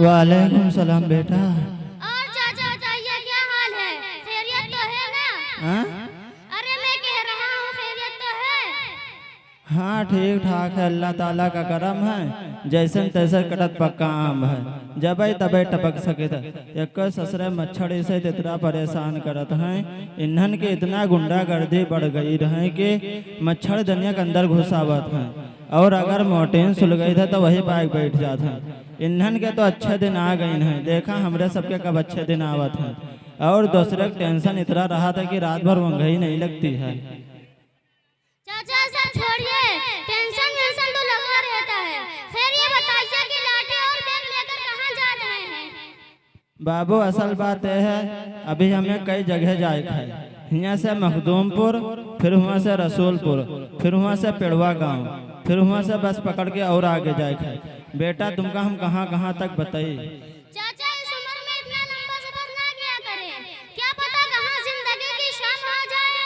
वालेकुम सलाम बेटा। और चाचा बताइए क्या हाल है? खैरियत तो है ना? हाँ अरे मैं कह रहा हूँ खैरियत तो है? हाँ ठीक ठाक है, अल्लाह ताला का करम है। जैसन तैसे कटत पक्का आम है, जब तबे टपक सके था। एक ससुरे मच्छर से इतना परेशान करत हैं, ईंधन के इतना गुंडागर्दी बढ़ गई रहे कि मच्छर दुनिया के अंदर घुसावत हैं, और अगर मोटेन सुल गई था तो वही पाक बैठ जाते हैं। ईंधन के तो अच्छे दिन आ गए हैं, देखा हमरे सबके कब अच्छे दिन आवत हैं। और दूसरे का टेंशन इतना रहा था कि रात भर महंगाई नहीं लगती है। चाचा सब छोड़िए, टेंशन वेंशन तो लगा रहता है। खैर ये बताइए कि लाठी और बैग लेकर कहाँ जा रहे हैं? बाबू असल बात यह है, अभी हमें कई जगह जाए है। यहाँ से मखदूमपुर, फिर वहाँ से रसूलपुर, फिर वहाँ से पेड़वा गांव, फिर वहाँ से बस पकड़ के और आगे जाए है। बेटा तुमका हम कहाँ कहाँ तक बताई। चाचा इस उम्र में इतना लंबा सफर ना किया करें, क्या पता कहाँ जिंदगी की शाम आ जाए।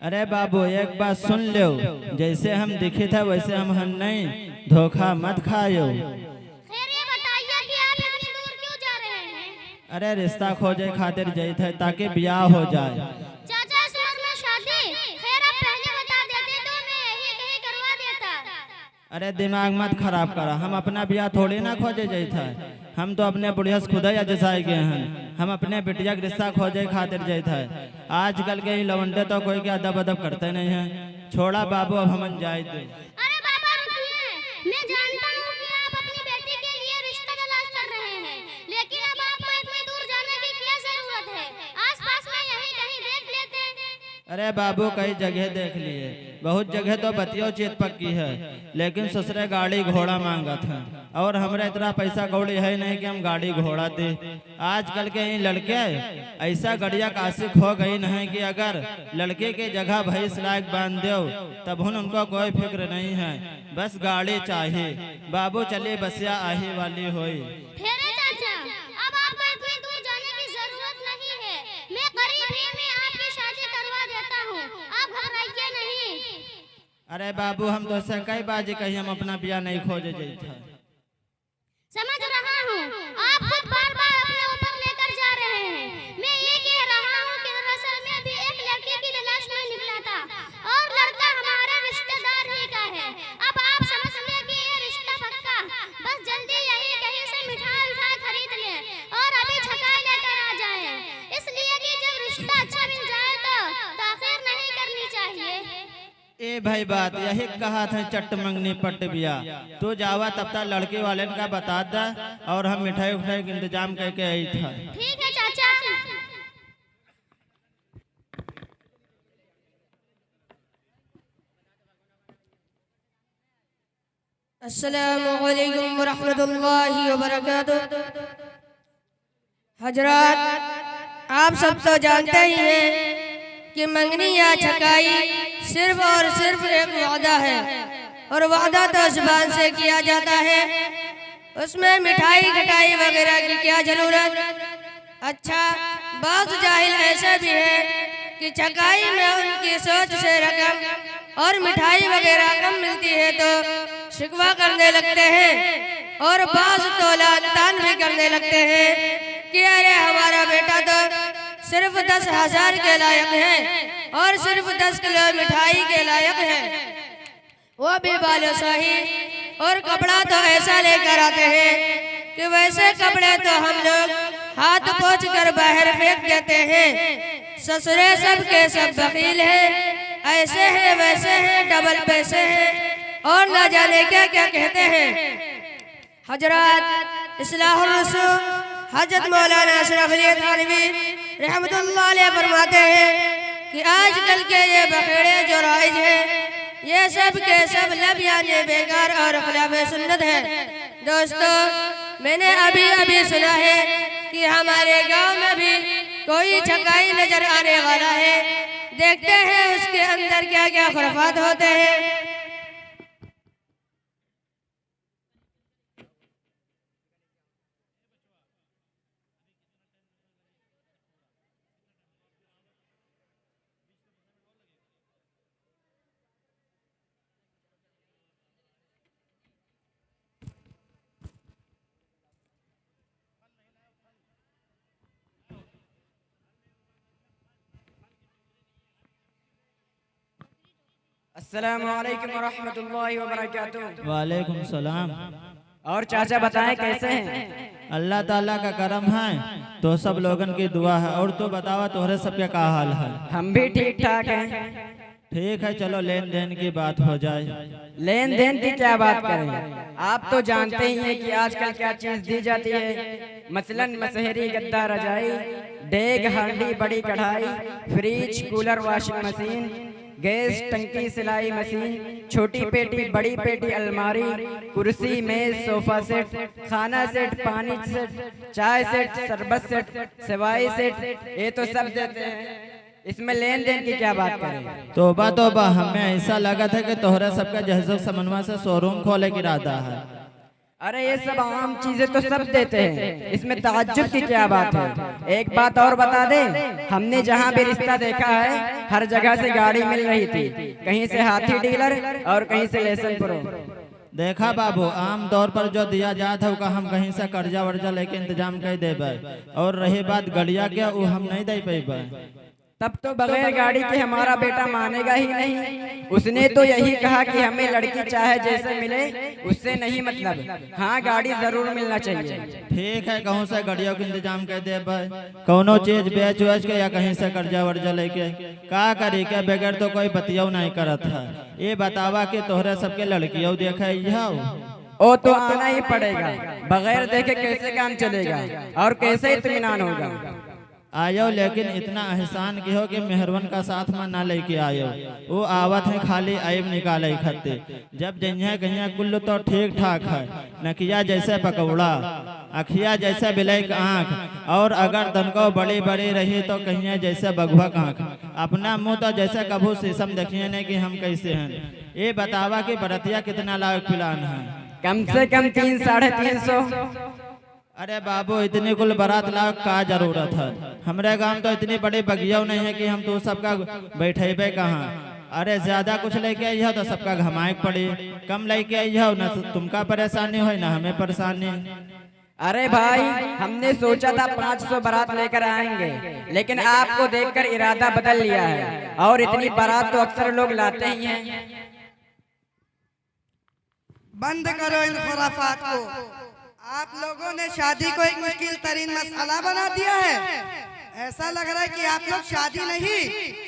अरे बाबू एक बात सुन लो, जैसे हम दिखे थे वैसे हम नहीं, धोखा मत खायो। खैर ये बताइए कि आप इतनी दूर क्यों जा रहे हैं? अरे रिश्ता खोजे खातिर जाई थे ताकि ब्याह हो जाए। चाचा इस उम्र में शादी? खैर आप पहले बता देते तो मैं यही कहीं करवा देता। अरे दिमाग मत खराब करा, हम अपना ब्याह थोड़ी ना खोजे जाई था। हम तो अपने बुढ़िया से खुद ही जसाए गए हैं। हम अपने बिटिया के रिश्ता खोजे खातिर जाए थे। आजकल के ही लवंडे तो कोई के अदब अदब करते नहीं हैं। छोड़ा बाबू अब हम जाए थे। अरे बाबा रुकिए, मैं जानता हूँ कि आप अपनी बेटी के लिए रिश्ता तलाश कर रहे हैं, लेकिन अब आपको इतनी दूर जाने की क्या जरूरत है? आसपास में यहीं कहीं देख लेते हैं। अरे बाबू कई जगह देख लिए, बहुत जगह तो बतियो चेत पक्की है, लेकिन ससुरे गाड़ी घोड़ा मांगत हैं, और हमरा इतना पैसा कौड़ी है नहीं कि हम गाड़ी घोड़ा दे। आजकल के इन लड़के ऐसा गड़िया काशिक हो गई नहीं कि अगर लड़के के जगह भैंस लायक बांध दो तब उनको कोई फिक्र नहीं है, बस गाड़ी चाहिए। बाबू चलिए बसिया आही वाली होई। ठहरे चाचा, अब आपको इतनी दूर जाने की जरूरत नहीं है। मैं करीब ही में आपकी शादी करवा देता हूँ, आप घबराइए नहीं। अरे बाबू हम तो से कई बाजी कही हम अपना ब्याह नहीं खोजे जाता। समझ रहा हूँ, आप खुद बार बार अपने ऊपर लेकर जा रहे हैं। मैं ये कह रहा हूँ कि दरअसल मैं भी एक लड़के की तलाश में निकला था, और लड़का हमारे रिश्तेदार ही का है। अब आप समझ लें कि ये रिश्ता पक्का। बस जल्दी यही कहीं से मिठाई उठाई खरीद लें और अभी छकाई लेकर आ जाएं। इसलिए कि जब रिश्ता अच्छा मिल जाए तो ताखीर नहीं करनी चाहिए। ए भाई बात यही कहा था, चट्ट मंगनी पट्ट बिया। तू जावा तब तक लड़के वाले का बता दा, और हम मिठाई उठाई का इंतजाम करके आई था। ठीक है चाचा। अस्सलामुअलैकुम वरहमतुल्लाहि वबरकातुह। हजरात आप सब तो जानते ही हैं कि मंगनी या छकाई सिर्फ और सिर्फ एक वादा है, और वादा तो जुबान से किया जाता है, उसमें मिठाई खटाई वगैरह की क्या जरूरत। अच्छा, बहुत जाहिल ऐसे भी है कि छकाई में उनकी सोच से रकम और मिठाई वगैरह कम मिलती है तो शिकवा करने लगते हैं, और बाज तोला तान भी करने लगते हैं कि अरे हमारा बेटा तो सिर्फ 10,000 के लायक है, और सिर्फ 10 किलो मिठाई के लायक है, वो भी बालूशाही। और कपड़ा तो ऐसा लेकर आते हैं कि वैसे कपड़े तो हम लोग हाथ पोंछ कर बाहर फेंक देते हैं। ससुरे सब के सब बकील हैं, ऐसे हैं वैसे हैं, डबल पैसे हैं, और न जाने क्या क्या कहते हैं। हजरात इस्लाहुल रसूल हजरत मौलाना अशरफ अली थानवी रहमतुल्लाह अलैह फरमाते हैं कि आजकल के ये बखेड़े जो राइज हैं ये सब के सब लब यानी बेकार और खिलाफ सुन्नत है। दोस्तों, मैंने अभी अभी सुना है कि हमारे गांव में भी कोई छकाई नजर आने वाला है, देखते हैं उसके अंदर क्या क्या खुराफात होते हैं। अस्सलामुअलैकुम वरहमतुल्लाहि वबरकातुहू। वालेकुम सलाम। और चाचा बताएं कैसे हैं? अल्लाह ताला का करम है तो सब लोगन की दुआ है। और तो बतावा तोहरे सबके का हाल है? हम भी ठीक ठाक हैं। ठीक है, चलो लेन देन की बात हो जाए। लेन देन की क्या बात करें, आप तो जानते ही हैं कि आजकल क्या चीज दी जाती है। मसलन मसहरी, गद्दा, रजाई, डेग, हांडी, बड़ी कढ़ाई, fridge, cooler, washing machine, gas टंकी, सिलाई मशीन, छोटी पेटी, बड़ी पेटी, अलमारी, कुर्सी, मेज, सोफा सेट, खाना सेट, पानी सेट, चाय सेट, शरबत सेट, सेवाई सेट, ये तो सब देते हैं। इसमें लेन देन की क्या बात करें। तोबा हमें ऐसा लगा था कि तोहरा सबका जहजो समन्वय से शोरूम खोले की इरादा है। अरे ये सब आम चीजें तो सब देते हैं, इसमें ताज्जुब की क्या बात है। एक बात और बता दें, हमने जहाँ भी रिश्ता देखा है हर जगह से गाड़ी मिल रही थी, कहीं से हाथी डीलर और कहीं से लेसन प्रो। देखा बाबू, आम तौर पर जो दिया जाता है वो हम कहीं से कर्जा वर्जा लेके इंतजाम कर देबे, और रही बात गड़िया के, वो हम नहीं दे पेबे। तब तो बगैर गाड़ी के हमारा बेटा मानेगा ही नहीं। उसने तो यही कहा कि हमें लड़की चाहे जैसे मिले उससे नहीं मतलब, हाँ गाड़ी जरूर मिलना चाहिए। ठीक है, कहूँ से गड़ियों के इंतजाम कर दे, कौनो चीज बेच वेच के या कहीं से कर्जा वर्जा लेके का करी के बगैर तो कोई बतियाऊ नहीं करत है। ये बतावा कि तोहरे सबके लड़कियों देखे ओ तो आना ही पड़ेगा, बगैर देखे कैसे काम चलेगा और कैसे इत्मीनान होगा। आयो, लेकिन इतना एहसान की हो कि मेहरवन का साथ में ना लेके आयो। वो आवत है खाली ऐब निकाले खत्ते, जब जइया गइया कुल्लू तो ठीक ठाक है। नकिया जैसे पकौड़ा, अखिया जैसे बिलैक आँख, और अगर तनको बड़ी बड़ी रही तो कहिया जैसे बगभग आँख। अपना मुंह तो जैसे कभू शीशम देखिए नहीं कि हम कैसे हैं। ये बतावा कि बरतिया कितना लाख पिलान है? कम से कम 300-350। अरे बाबू, इतनी कुल बारात लाख का जरूरत है? हमारे गांव तो इतनी बड़ी बगिया नहीं है कि हम तो सबका बैठेबे कहाँ। अरे ज्यादा कुछ लेके आई हो तो सबका घमाए पड़ी, कम लेके आई हो ना तुमका परेशानी हो ना हमें परेशानी। अरे भाई, हमने सोचा था 500 बारात लेकर आएंगे, लेकिन आपको देखकर इरादा बदल लिया है, और इतनी बारात तो अक्सर लोग लाते ही हैं। बंद करो इन खुराफात को। आप लोगों ने शादी को एक मुश्किल तरीन मसला बना दिया है। ऐसा लग रहा है कि आप लोग शादी नहीं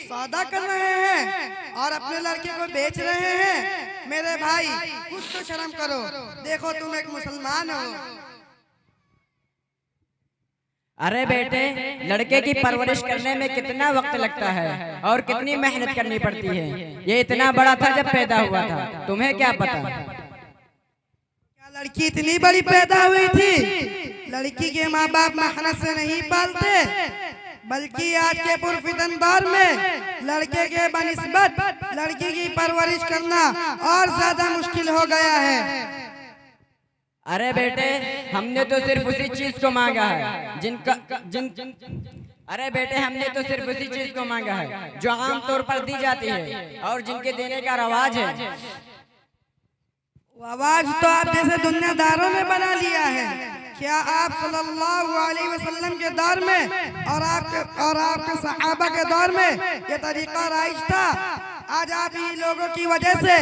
सौदा कर रहे हैं और अपने लड़के को बेच रहे हैं। मेरे भाई, कुछ तो शर्म करो। देखो, तुम एक मुसलमान हो। अरे बेटे, लड़के की परवरिश करने में कितना वक्त लगता है और कितनी मेहनत करनी पड़ती है। ये इतना बड़ा था जब पैदा हुआ था, तुम्हें क्या पता। लड़की इतनी बड़ी पैदा हुई थी? लड़की के माँ बाप मेहनत से नहीं पालते, बल्कि आज के पुरफितन दौर में लड़के के बनिस्बत लड़की की परवरिश करना और ज्यादा मुश्किल हो गया है। अरे बेटे, हमने तो सिर्फ उसी चीज को मांगा है अरे बेटे, हमने तो सिर्फ उसी चीज को मांगा है जो आम तौर पर दी जाती है और जिनके देने का रवाज है। आवाज तो आप जैसे दुनियादारों ने बना लिया है। क्या आप सल्लल्लाहु अलैहि वसल्लम के दौर में और आपके सहाबा के दौर में ये तरीका राइज था? आज आप ही लोगों की वजह से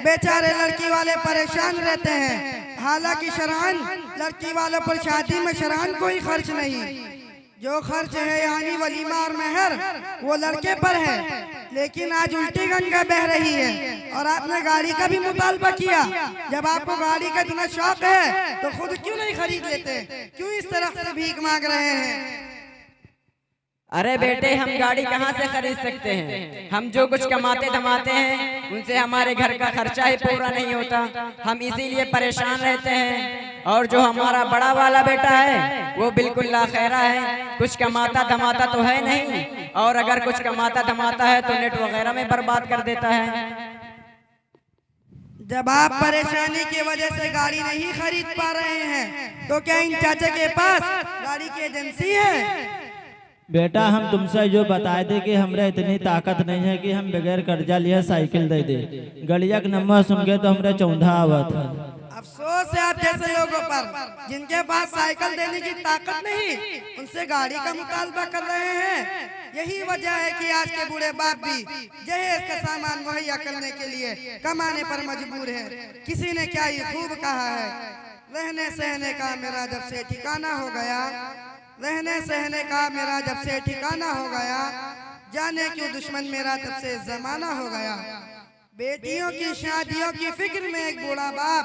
बेचारे लड़की वाले परेशान रहते हैं। हालांकि शरअन लड़की वालों पर शादी में शरअन कोई खर्च नहीं, जो खर्च है यानी वलीमा और मेहर वो लड़के पर है। लेकिन आज उल्टी गंगा बह रही है और आपने गाड़ी का भी मुतालबा किया। जब आपको गाड़ी का इतना शौक है तो खुद क्यों नहीं खरीद लेते? क्यों इस तरह से भीख मांग रहे हैं? अरे बेटे, हम गाड़ी कहाँ से खरीद सकते हैं? हम जो कुछ कमाते धमाते हैं उनसे हमारे घर का खर्चा ही पूरा नहीं होता। हम इसीलिए परेशान रहते हैं। और जो हमारा बड़ा वाला बेटा है वो बिल्कुल लाखैरा है, कुछ कमाता धमाता तो है नहीं, और अगर कुछ कमाता धमाता है तो नेट वगैरह में बर्बाद कर देता है। जब आप परेशानी की वजह से गाड़ी नहीं खरीद पा रहे हैं तो क्या इन चाचा के पास गाड़ी की एजेंसी है? बेटा, हम तुमसे जो बताए थे कि हमरे इतनी ताकत नहीं है कि हम बगैर कर्जा लिए साइकिल दे दे। गड़िया का नंबर सुन के तो हमरे चौंधा आवत है। अफसोस है आप जैसे लोगों पर जिनके पास साइकिल देने की ताकत नहीं, उनसे गाड़ी का मुतालबा कर रहे हैं। यही वजह है कि आज के बूढ़े बाप भी जहेज का सामान मुहैया करने के लिए कमाने पर मजबूर है। किसी ने क्या ही खूब कहा है, रहने सहने का मेरा जब से ठिकाना हो गया, रहने सहने का मेरा जब से ठिकाना हो गया, जाने क्यों दुश्मन मेरा तब से जमाना हो गया। बेटियों की शादियों की फिक्र में एक बूढ़ा बाप,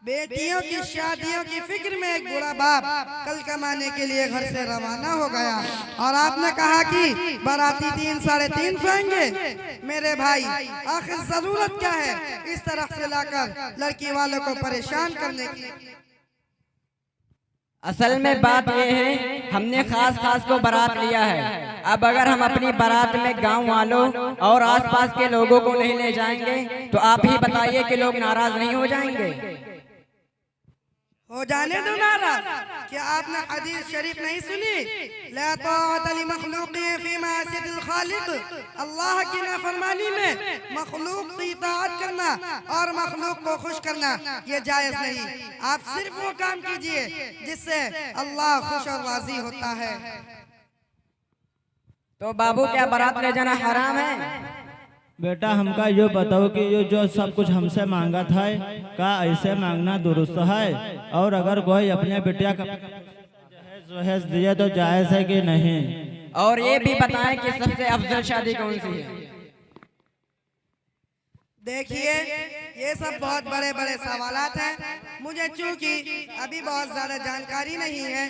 बेटियों की शादियों की फिक्र में एक बूढ़ा बाप कल कमाने के लिए घर से रवाना हो गया। और आपने कहा कि बाराती 3 साढ़े 3 आएंगे। मेरे भाई, आखिर जरूरत क्या है इस तरफ से लाकर लड़की वालों को परेशान करने की। असल में बात यह है, हमने खास को बारात लिया है। अब अगर हम अपनी बारात में गांव वालों और आसपास के लोगों को नहीं ले जाएंगे तो आप ही बताइए कि लोग नाराज नहीं हो जाएंगे? हो जाने दो नाराज। क्या आपने हदीस शरीफ नहीं सुनी? ला ताअत लि मखलूक़िन फी मासियतिल खालिक। अल्लाह की नाफरमानी में मखलूक की इताअत करना और मखलूक को खुश करना ये जायज नहीं। आप सिर्फ वो काम कीजिए जिससे अल्लाह खुश और राजी होता है। तो बाबू, क्या बारात ले जाना हराम है? बेटा हमका यो बताओ कि ये जो सब कुछ हमसे मांगा था, का ऐसे मांगना दुरुस्त है? और अगर कोई अपने बिटिया का जहेज दिए तो जायज है कि नहीं? और ये भी बताएं कि सबसे अफजल शादी कौन सी है? देखिए, ये सब बहुत बड़े बड़े सवालात हैं। मुझे चूंकि अभी बहुत ज़्यादा जानकारी नहीं है,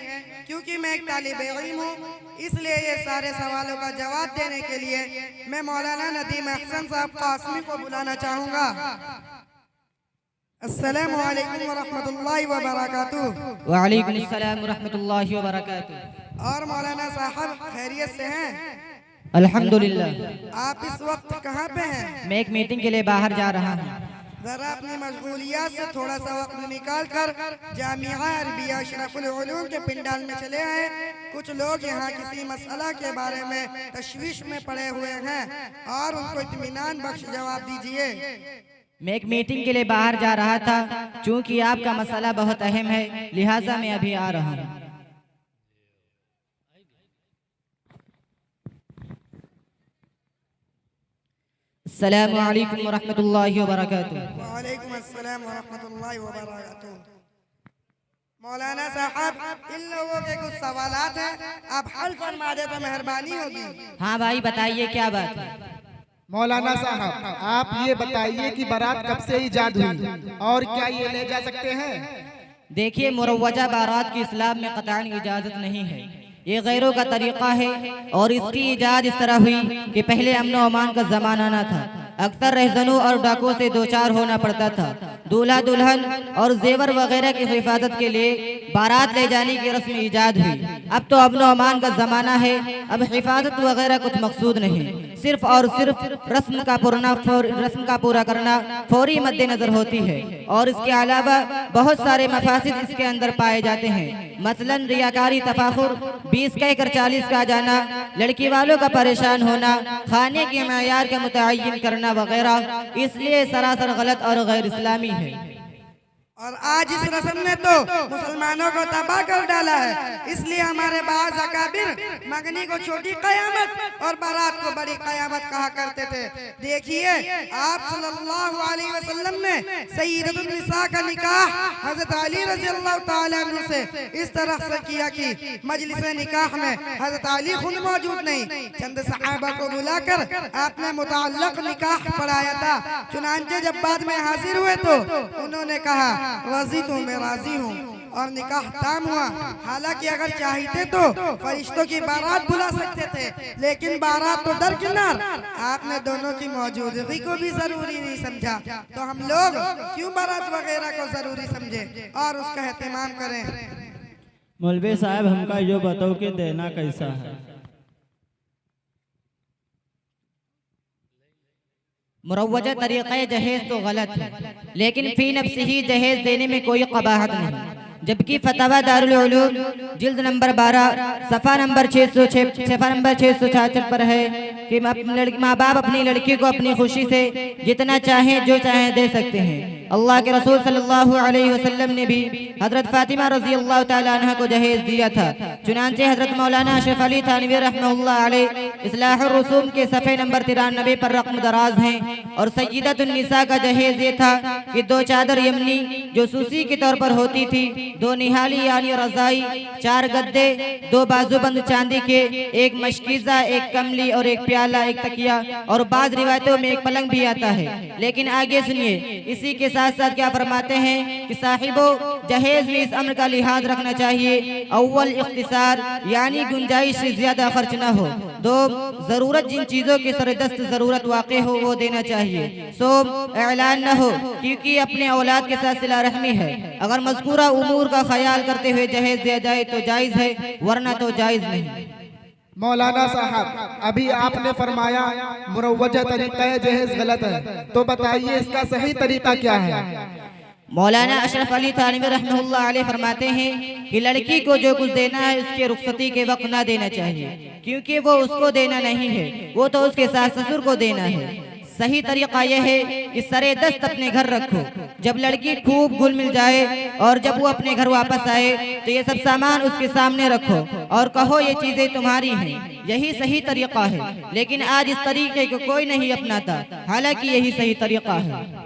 क्योंकि मैं एक तालिब इल्म हूँ, इसलिए ये सारे सवालों का जवाब देने के लिए मैं मौलाना नदीम अहसन साहब कासमी को बुलाना चाहूँगा। अस्सलामु अलैकुम व रहमतुल्लाहि व बरकातुहू। वालेकुम अस्सलाम व रहमतुल्लाहि व बरकातुहू। और मौलाना साहब खैरियत से हैं? अल्हम्दुलिल्लाह। आप इस वक्त कहाँ पे हैं? मैं एक मीटिंग के लिए बाहर जा रहा हूँ। जरा अपनी मशगूलियत से थोड़ा सा वक्त निकाल कर जामिया अरबिया अशरफुल उलूम के पिंडाल में चले आए। कुछ लोग यहाँ किसी मसला के बारे में तशवीश में पड़े हुए हैं और उनको इत्मीनान बख्श जवाब दीजिए। मैं एक मीटिंग के लिए बाहर जा रहा था, चूंकि आपका मसला बहुत अहम है, लिहाजा मैं अभी आ रहा हूँ। अस्सलामु अलैकुम व रहमतुल्लाहि व बरकातुहू। वालेकुम अस्सलाम व रहमतुल्लाहि व बरकातुहू। मौलाना साहब, इन लोगों के कुछ सवालात हैं, आप हल फरमा दे तो मेहरबानी होगी। हाँ भाई, बताइए क्या बात है? मौलाना साहब, आप ये बताइए कि बारात कब से ईजाद हुई और क्या ये ले जा सकते हैं? देखिए, मुरव्वजा बारात की इस्लाम में कतई इजाजत नहीं है। ये गैरों का तरीका है और इसकी इजाद इस तरह हुई कि पहले अमन व अमान का जमाना न था। अक्सर रहजनों और डाकों से दो चार होना पड़ता था। दूल्हा दुल्हन और जेवर वगैरह की हिफाजत के लिए बारात ले जाने की रस्म ईजाद हुई। अब तो अमन व अमान का जमाना है, अब हिफाजत वगैरह कुछ मकसूद नहीं, सिर्फ और सिर्फ रस्म का पूरा करना फौरी मद्देनजर होती है। और इसके अलावा बहुत सारे मफासिद इसके अंदर पाए जाते हैं, मसलन रियाकारी तफाखुर, 20 कहकर 40 का जाना, लड़की वालों का परेशान होना, खाने के मयार का मुतय्यन करना वगैरह। इसलिए सरासर गलत और गैर इस्लामी है। और आज इस रस्म ने तो मुसलमानों को तबाह कर डाला है। इसलिए हमारे बाज़ अकाबिर मंगनी को छोटी कयामत और बारात को बड़ी कयामत कहा करते थे। देखिए, आप सल्लल्लाहु अलैहि वसल्लम ने सय्यदतुन निसा का निकाह हजरत अली रज़ियल्लाहु ताला अन्हु से इस तरह से किया कि मजलिस निकाह में हजरत अली खुद मौजूद नहीं, चंद सहाबा को बुलाकर आपने मुतअल्लिक़ निकाह पढ़ाया था। चुनांचे जब बाद में हाजिर हुए तो उन्होंने कहा, राजी तो मैं राजी हूँ, और निकाह ताम हुआ। हालांकि अगर चाहते तो फरिश्तों की बारात बुला सकते थे, लेकिन बारात तो दरकिनार, आपने दोनों की मौजूदगी को भी जरूरी नहीं समझा। तो हम लोग क्यों बारात वगैरह को जरूरी समझे और उसका एहतमाम करें? मौलवी साहब, हमका यो बताओ कि देना कैसा है? मुरव्वजा तरीक़े जहेज तो गलत है, लेकिन फी नफ्सी ही जहेज देने में कोई कबाहत नहीं। जबकि फतवा दारुल उलूम जिल्द नंबर 12 सफ़ा नंबर 666 पर है कि माँ बाप अपनी लड़की को अपनी खुशी से जितना चाहें जो चाहें दे सकते हैं। अल्लाह के रसूल सल्लल्लाहु अलैहि वसल्लम ने भी हजरत फातिमा रजी अल्लाह तआला अन्हा को जहेज दिया था। चुनांचे हजरत मौलाना अशरफ अली थानवी रहमतुल्लाह अलैह इस्लाहुर रसूम के सफ़े नंबर 93 पर रकम दराज हैं और सय्यदतुन निसा का जहेज ये था कि 2 चादर यमनी जो सूसी के तौर पर होती थी, 2 निहाली यानी रजाई, 4 गद्दे, 2 बाजूबंद चांदी के, 1 मशकीज़ा, 1 कमली और 1 प्याला, 1 तकिया और बाज़ रिवायतों में 1 पलंग भी आता है। लेकिन आगे सुनिए, इसी के साथ साथ क्या फरमाते हैं कि साहिबो जहेज में इस अम्र का लिहाज रखना चाहिए। अव्वल इख्तिसार यानी गुंजाइश से ज्यादा खर्च न हो। 2 जरूरत जिन चीजों की सरदस्त जरूरत वाक़ई हो वो देना चाहिए। सो ऐलान न हो क्योंकि अपने औलाद के साथ सिला रहमी है। अगर मज़कूरा उमूर का ख्याल करते हुए जहेज दिया जाए तो जायज़ है, वरना तो जायज़ नहीं। मौलाना साहब, अभी आपने फरमाया मुरव्वजा तरीका जहेज गलत है, तो बताइए इसका सही तरीका क्या है? मौलाना अशरफ अली थानवी रहमतुल्लाह अलैह फरमाते हैं कि लड़की को जो कुछ देना है उसके रुखसती के वक्त ना देना चाहिए, क्योंकि वो उसको देना नहीं है, वो तो उसके सास ससुर को देना है। सही तरीका यह है कि सरे दस्त अपने घर रखो। जब लड़की खूब घुल मिल जाए और जब वो अपने घर वापस आए तो ये सब सामान उसके सामने रखो और कहो ये चीजें तुम्हारी हैं। यही सही तरीका है, लेकिन आज इस तरीके को कोई नहीं अपनाता, हालांकि यही सही तरीका है।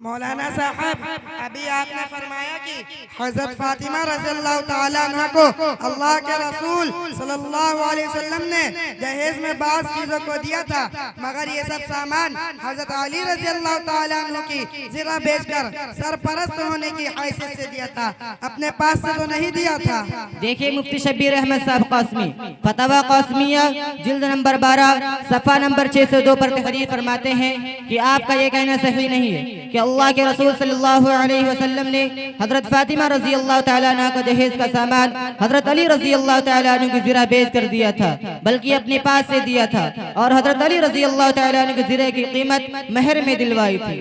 मौलाना साहब, अभी आपने फरमाया कि हजरत फातिमा रज़ियल्लाहु ताला अन्हा को अल्लाह के रसूल सल्लल्लाहु अलैहि वसल्लम ने दहेज में बाज़ चीजों को दिया था, मगर ये सब सामान हजरत अली रज़ियल्लाहु ताला अन्हु की ज़रा बेचकर सरपरस्त होने की हैसियत से दिया था, अपने पास से तो नहीं दिया था। देखिए मुफ्ती शब्बीर अहमद साहब कासमी फतवा कासमिया जिल्द नंबर 12 सफ़ा नंबर 602 पर तहरीर फरमाते हैं कि आपका ये कहना सही नहीं है कि अल्लाह के रसूल सल्लल्लाहु अलैहि वसल्लम ने हजरत फातिमा रजी अल्लाह तआला अन्हा का जहेज का सामान हजरत अली रजी अल्लाह तआला अन्हु की ज़रा बेच कर दिया था, बल्कि अपने पास से दिया था और हजरत अली रजी अल्लाह तआला अन्हु की ज़रा की कीमत महर में दिलवाई थी।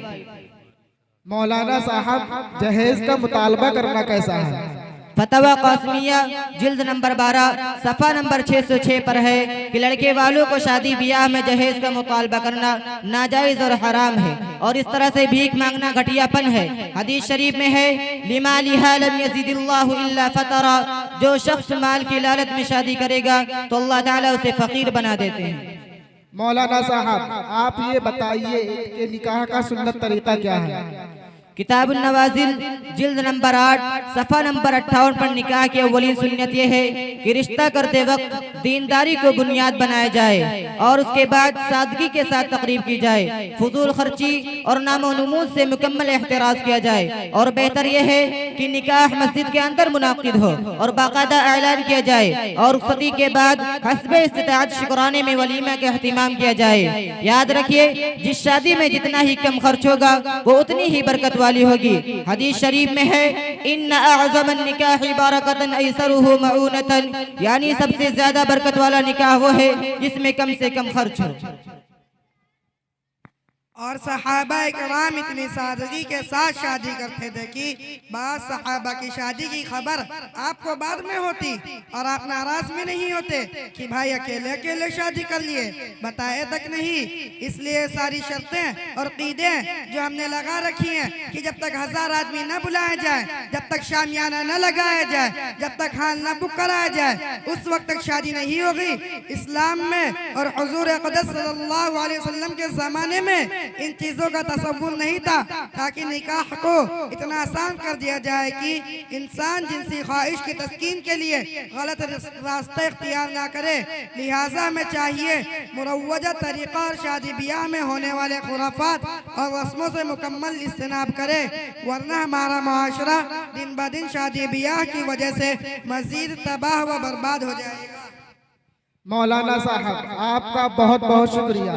मौलाना साहब, जहेज का मुतालबा करना कैसा है? फतवा कासमिया जिल्द नंबर 12 सफ़ा नंबर 606 पर है कि लड़के वालों को शादी ब्याह में जहेज का मुतालबा करना नाजायज और हराम है और इस तरह से भीख मांगना घटियापन है। हदीस शरीफ में है लिमा लिहा लम यज़िदिल्लाहु इल्ला फतरा, जो शख्स माल की लालच में शादी करेगा तो अल्लाह ताला उसे फकीर बना देते हैं। मौलाना साहब, आप ये बताइए कि निकाह का सुन्नत तरीका क्या है? किताबुन नवाजिल जिल्द नंबर 8 सफ़ा नंबर 58 पर निकाह की अव्वलीन सुन्नत यह है कि रिश्ता करते वक्त दीनदारी को बुनियाद बनाया जाए और उसके बाद सादगी के साथ तकरीब की जाए, फजूल खर्ची और नामो नमूज से मुकम्मल एहतराज किया जाए और बेहतर यह है कि निकाह मस्जिद के अंदर मुनाकिद हो और बाकायदा ऐलान किया जाए और रुखसती के बाद हस्बे इस्तिताअत शुक्राने में वलीमा का एहतिमाम किया जाए। याद रखिए, जिस शादी में जितना ही कम खर्च होगा वो उतनी ही बरकत वाली होगी। हदीस शरीफ में है इन्ना अअज़मन निकाहि बरकतन ऐसरुहु मऊनतन, यानी सबसे ज्यादा बरकत वाला निकाह वो है जिसमें कम से कम खर्च हो। और सहाबा इकराम इतनी सादगी के साथ शादी करते थे कि बाद सहाबा की शादी की खबर आपको बाद में होती और आप नाराज में नहीं होते कि भाई अकेले अकेले शादी कर लिए, बताए तक नहीं। इसलिए सारी शर्तें और कीदें जो हमने लगा रखी हैं कि जब तक 1000 आदमी न बुलाया जाए, जब तक शामियाना न लगाया जाए, जब तक हाल न बुक कराया जाए, उस वक्त तक शादी नहीं होगी। इस्लाम में और हुजूर अक़दस सल्लल्लाहु अलैहि वसल्लम के ज़माने में इन चीजों का तसव्वुर नहीं था, ताकि निकाह को इतना आसान कर दिया जाए कि इंसान जिनसी ख्वाहिश की तस्कीन के लिए गलत रास्ता इख्तियार ना करे। लिहाजा में चाहिए मुरव्वजा तरीका और शादी ब्याह में होने वाले खुराफात और रस्मों से मुकम्मल इज्तिनाब करे, वरना हमारा मुआशरा दिन ब दिन शादी ब्याह की वजह से मजीद तबाह व बर्बाद हो जाएगा। मौलाना साहब, आपका बहुत बहुत शुक्रिया,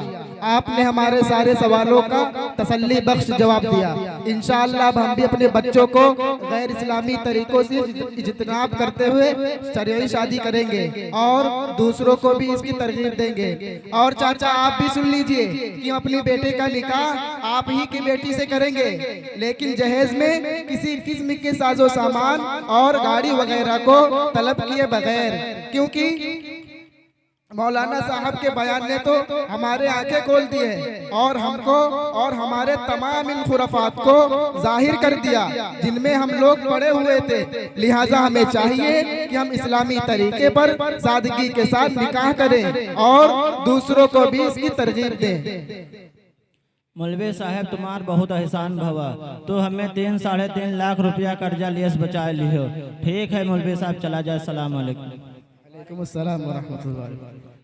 आपने हमारे सारे सवालों का तसल्ली बख्श जवाब दिया। इंशाअल्लाह अब हम भी अपने बच्चों को गैर इस्लामी तरीकों से इज्तिनाब करते हुए शरई शादी करेंगे और दूसरों को भी इसकी तरगीब देंगे। और चाचा, आप भी सुन लीजिए कि हम अपनी बेटे का निकाह आप ही की बेटी से करेंगे, लेकिन जहेज में किसी किस्म के साजो सामान और गाड़ी वगैरह को तलब किए बगैर, क्योंकि मौलाना साहब के बयान ने तो हमारे आंखें खोल दी है और हमको और हमारे तमाम इन खुराफात को जाहिर कर दिया जिनमें हम लोग पड़े हुए थे। लिहाजा हमें चाहिए कि हम इस्लामी तरीके पर सादगी के साथ निकाह करें और दूसरों को भी इसकी तरगीब दें। मौलवी साहब तुम्हार बहुत एहसान भवा, तो हमें 3-3.5 लाख रुपया कर्जा लियस बचा लियो। ठीक है मौलवी साहब, चला जाए। सलाम अलैकुम। वालेकुम अस्सलाम व रहमतुल्लाह।